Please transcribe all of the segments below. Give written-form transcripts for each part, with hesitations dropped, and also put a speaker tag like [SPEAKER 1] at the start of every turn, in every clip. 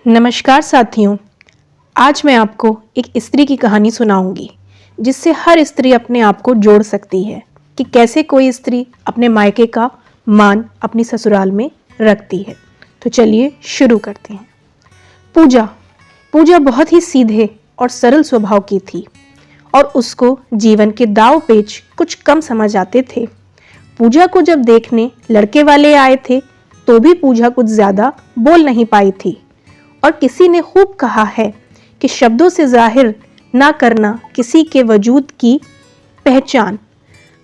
[SPEAKER 1] नमस्कार साथियों, आज मैं आपको एक स्त्री की कहानी सुनाऊंगी जिससे हर स्त्री अपने आप को जोड़ सकती है कि कैसे कोई स्त्री अपने मायके का मान अपनी ससुराल में रखती है। तो चलिए शुरू करते हैं। पूजा बहुत ही सीधे और सरल स्वभाव की थी और उसको जीवन के दाव पेच कुछ कम समझ आते थे। पूजा को जब देखने लड़के वाले आए थे तो भी पूजा कुछ ज्यादा बोल नहीं पाई थी और किसी ने खूब कहा है कि शब्दों से जाहिर ना करना किसी के वजूद की पहचान।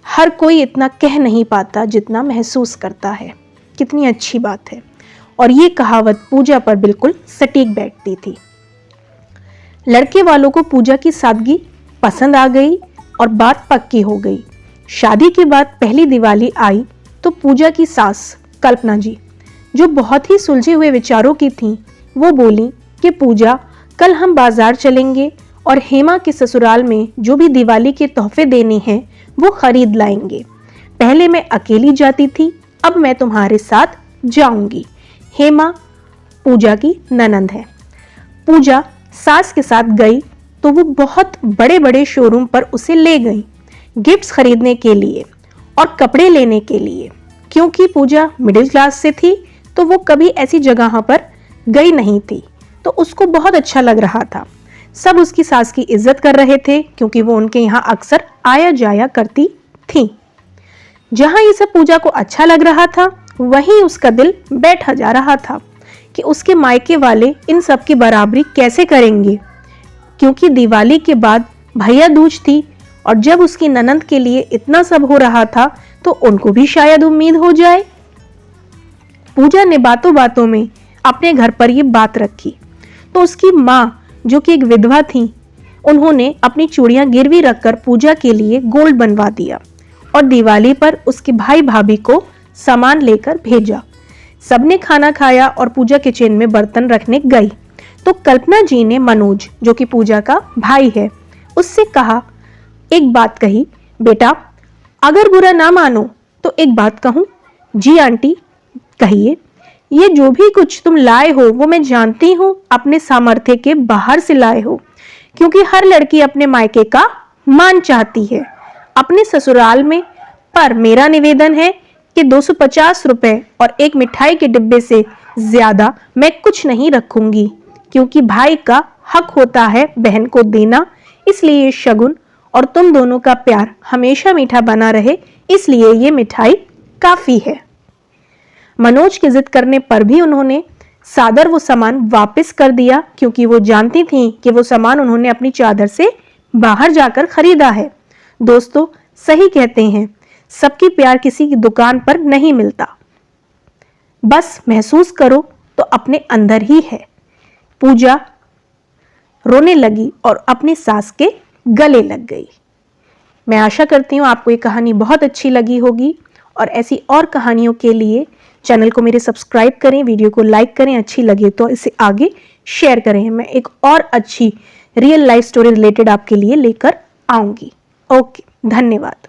[SPEAKER 1] हर कोई इतना कह नहीं पाता जितना महसूस करता है। कितनी अच्छी बात है और ये कहावत पूजा पर बिल्कुल सटीक बैठती थी। लड़के वालों को पूजा की सादगी पसंद आ गई और बात पक्की हो गई। शादी के बाद पहली दिवाली आई तो पूजा की सास कल्पना जी, जो बहुत ही सुलझे हुए विचारों की थीं, वो बोली कि पूजा, कल हम बाजार चलेंगे और हेमा के ससुराल में जो भी दिवाली के तोहफे देने हैं वो खरीद लाएंगे। पहले मैं अकेली जाती थी, अब मैं तुम्हारे साथ जाऊंगी। हेमा पूजा की ननंद है। पूजा सास के साथ गई तो वो बहुत बड़े बड़े शोरूम पर उसे ले गई गिफ्ट्स खरीदने के लिए और कपड़े लेने के लिए। क्योंकि पूजा मिडिल क्लास से थी तो वो कभी ऐसी जगह पर गई नहीं थी, तो उसको बहुत अच्छा लग रहा था। सब उसकी सास की इज्जत कर रहे थे क्योंकि वो उनके यहाँ अक्सर आया जाया करती थी। जहाँ ये सब पूजा को अच्छा लग रहा था वहीं उसका दिल बैठा जा रहा था कि उसके मायके वाले इन सब की बराबरी कैसे करेंगे, क्योंकि दिवाली के बाद भैया दूज थी और जब उसकी ननंद के लिए इतना सब हो रहा था तो उनको भी शायद उम्मीद हो जाए। पूजा ने बातों बातों में अपने घर पर ये बात रखी तो उसकी माँ, जो कि एक विधवा थी, उन्होंने अपनी चूड़ियां गिरवी रखकर पूजा के लिए गोल्ड बनवा दिया और दिवाली पर उसके भाई भाभी को सामान लेकर भेजा। सबने खाना खाया और पूजा किचन में बर्तन रखने गई तो कल्पना जी ने मनोज, जो कि पूजा का भाई है, उससे कहा, एक बात कही, बेटा अगर बुरा ना मानो तो एक बात कहूं। जी आंटी कहिए। ये जो भी कुछ तुम लाए हो वो मैं जानती हूँ अपने सामर्थ्य के बाहर से लाए हो, क्योंकि हर लड़की अपने मायके का मान चाहती है अपने ससुराल में। पर मेरा निवेदन है कि 250 रुपए और एक मिठाई के डिब्बे से ज्यादा मैं कुछ नहीं रखूंगी, क्योंकि भाई का हक होता है बहन को देना। इसलिए ये शगुन और तुम दोनों का प्यार हमेशा मीठा बना रहे, इसलिए ये मिठाई काफी है। मनोज की जिद करने पर भी उन्होंने सादर वो सामान वापस कर दिया, क्योंकि वो जानती थीं कि वो सामान उन्होंने अपनी चादर से बाहर जाकर खरीदा है। दोस्तों, सही कहते हैं, सबकी प्यार किसी की दुकान पर नहीं मिलता, बस महसूस करो तो अपने अंदर ही है। पूजा रोने लगी और अपनी सास के गले लग गई। मैं आशा करती हूँ आपको ये कहानी बहुत अच्छी लगी होगी और ऐसी और कहानियों के लिए चैनल को मेरे सब्सक्राइब करें, वीडियो को लाइक करें, अच्छी लगे तो इसे आगे शेयर करें। मैं एक और अच्छी रियल लाइफ स्टोरी रिलेटेड आपके लिए लेकर आऊंगी। ओके, धन्यवाद।